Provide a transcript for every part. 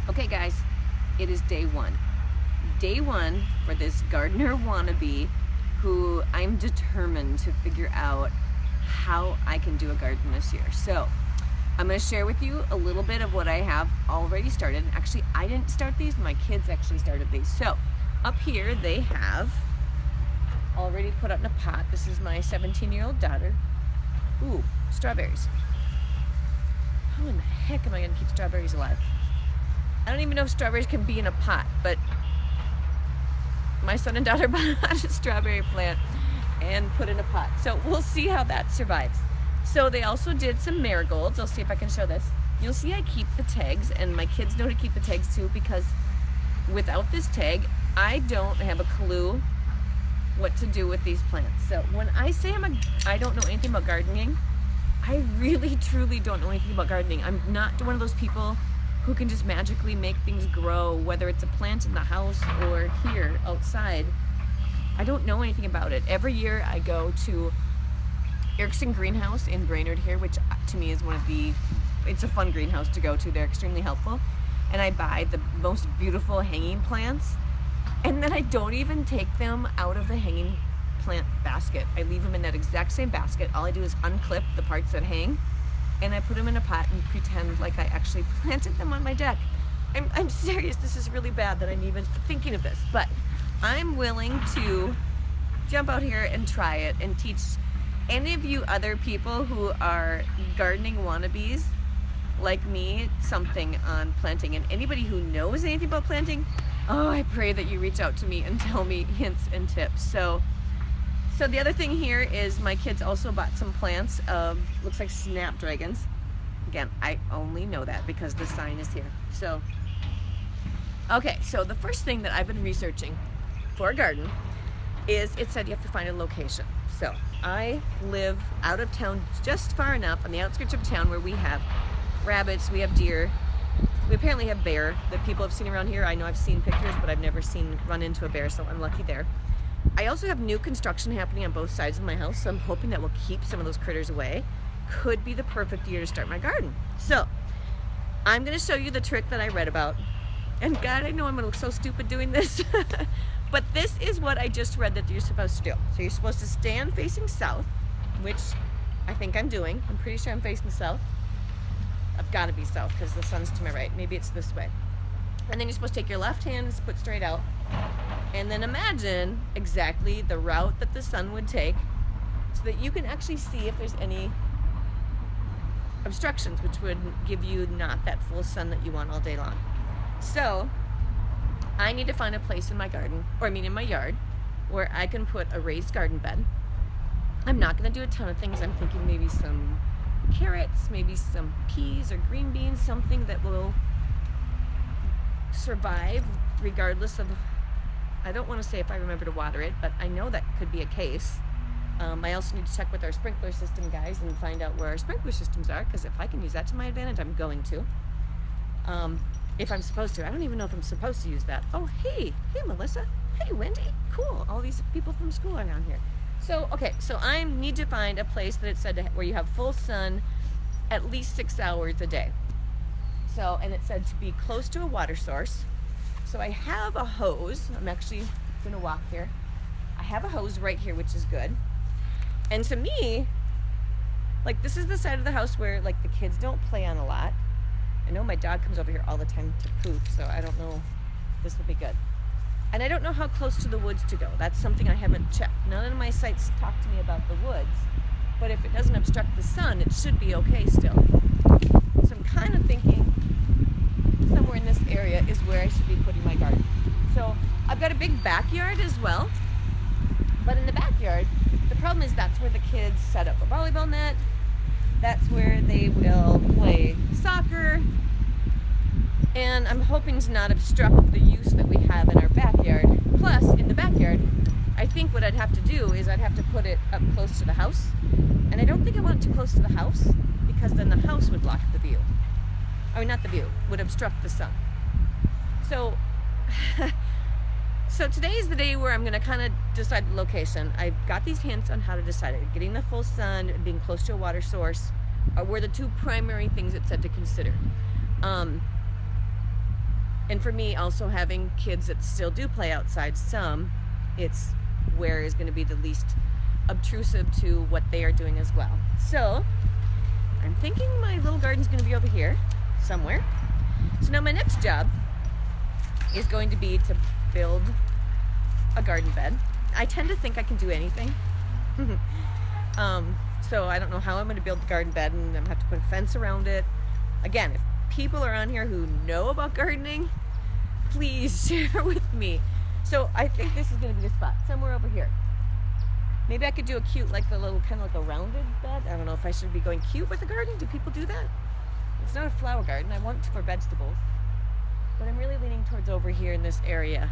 Okay guys, it is day one. Day one for this gardener wannabe who I'm determined to figure out how I can do a garden this year. So I'm going to share with you a little bit of what I have already started. Actually, I didn't start these, my kids actually started these. So up here they have already put out in a pot. This is my 17-year-old daughter. Ooh, strawberries. How in the heck am I going to keep strawberries alive? I don't even know if strawberries can be in a pot, but my son and daughter bought a strawberry plant and put in a pot. So we'll see how that survives. So they also did some marigolds. I'll see if I can show this. You'll see I keep the tags, and my kids know to keep the tags too, because without this tag, I don't have a clue what to do with these plants. So when I say I don't know anything about gardening, I really truly don't know anything about gardening. I'm not one of those people who can just magically make things grow, whether it's a plant in the house or here outside. I don't know anything about it. Every year I go to Erickson Greenhouse in Brainerd here, which to me is it's a fun greenhouse to go to. They're extremely helpful. And I buy the most beautiful hanging plants, and then I don't even take them out of the hanging plant basket. I leave them in that exact same basket. All I do is unclip the parts that hang, and I put them in a pot and pretend like I actually planted them on my deck. I'm serious, this is really bad that I'm even thinking of this, but I'm willing to jump out here and try it and teach any of you other people who are gardening wannabes like me something on planting. And anybody who knows anything about planting, oh, I pray that you reach out to me and tell me hints and tips. So the other thing here is my kids also bought some plants of, looks like snapdragons. Again, I only know that because the sign is here. So, okay, so the first thing that I've been researching for a garden is it said you have to find a location. So I live out of town just far enough on the outskirts of town where we have rabbits, we have deer, we apparently have bear that people have seen around here. I know I've seen pictures, but I've never run into a bear, so I'm lucky there. I also have new construction happening on both sides of my house, so I'm hoping that will keep some of those critters away. Could be the perfect year to start my garden. So I'm going to show you the trick that I read about. And God, I know I'm going to look so stupid doing this. But this is what I just read that you're supposed to do. So you're supposed to stand facing south, which I think I'm doing. I'm pretty sure I'm facing south. I've got to be south because the sun's to my right. Maybe it's this way. And then you're supposed to take your left hand and put straight out. And then imagine exactly the route that the sun would take so that you can actually see if there's any obstructions, which would give you not that full sun that you want all day long. So I need to find a place in my garden, in my yard, where I can put a raised garden bed. I'm not going to do a ton of things. I'm thinking maybe some carrots, maybe some peas or green beans, something that will survive regardless of, I don't want to say if I remember to water it, but I know that could be a case. I also need to check with our sprinkler system guys and find out where our sprinkler systems are, because if I can use that to my advantage, I'm going to. If I'm supposed to. I don't even know if I'm supposed to use that. Oh, hey Melissa. Hey Wendy. Cool. All these people from school are down here. So, okay, so I need to find a place that it said where you have full sun at least 6 hours a day. So, and it said to be close to a water source. So I have a hose. I'm actually gonna walk here. I have a hose right here, which is good. And to me, like, this is the side of the house where like the kids don't play on a lot. I know my dog comes over here all the time to poop, so I don't know, this will be good. And I don't know how close to the woods to go. That's something I haven't checked. None of my sites talk to me about the woods, but if it doesn't obstruct the sun, it should be okay still. So I'm kind of thinking somewhere in this area is where I should be putting my garden. So I've got a big backyard as well, but in the backyard, the problem is that's where the kids set up a volleyball net. That's where they will play soccer. And I'm hoping to not obstruct the use that we have in our backyard. Plus, in the backyard, I think what I'd have to do is I'd have to put it up close to the house. And I don't think I want it too close to the house, because then the house would block the view. I mean, not the view, would obstruct the sun. So, so today is the day where I'm going to kind of decide the location. I've got these hints on how to decide it. Getting the full sun, being close to a water source, were the two primary things it said to consider. And for me, also having kids that still do play outside some, it's where is going to be the least obtrusive to what they are doing as well. So I'm thinking my little garden's going to be over here somewhere. So now my next job is going to be to build a garden bed. I tend to think I can do anything. So I don't know how I'm going to build the garden bed, and I'm going to have to put a fence around it. Again, if people are on here who know about gardening, please share with me. So I think this is going to be the spot, somewhere over here. Maybe I could do a cute, like a little kind of like a rounded bed. I don't know if I should be going cute with the garden. Do people do that? It's not a flower garden. I want it for vegetables. But I'm really leaning towards over here in this area.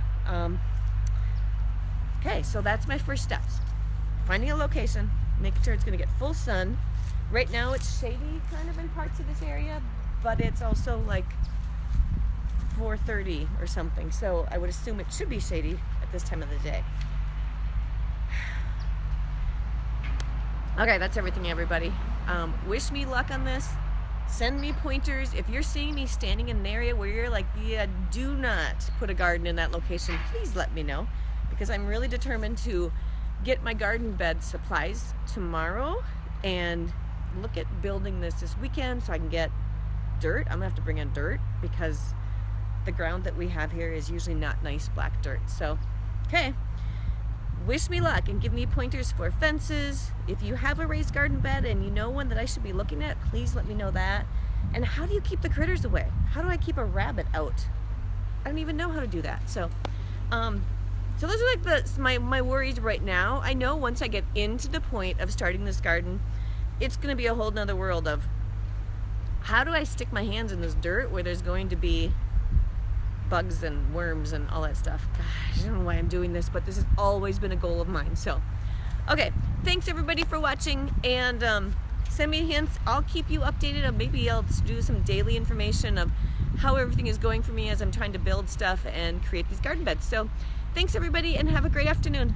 Okay, so that's my first steps. Finding a location, making sure it's going to get full sun. Right now it's shady kind of in parts of this area, but it's also like 4:30 or something, so I would assume it should be shady at this time of the day. Okay, that's everything, everybody. Wish me luck on this. Send me pointers. If you're seeing me standing in an area where you're like, yeah, do not put a garden in that location, please let me know, because I'm really determined to get my garden bed supplies tomorrow and look at building this weekend so I can get dirt. I'm gonna have to bring in dirt because the ground that we have here is usually not nice black dirt. So, okay. Wish me luck and give me pointers for fences. If you have a raised garden bed and you know one that I should be looking at, please let me know that. And how do you keep the critters away? How do I keep a rabbit out? I don't even know how to do that. So those are like my worries right now. I know once I get into the point of starting this garden, it's gonna be a whole nother world of how do I stick my hands in this dirt where there's going to be bugs and worms and all that stuff. Gosh, I don't know why I'm doing this, but this has always been a goal of mine. So, okay, thanks everybody for watching, and send me hints. I'll keep you updated, and maybe I'll do some daily information of how everything is going for me as I'm trying to build stuff and create these garden beds. So, thanks everybody, and have a great afternoon.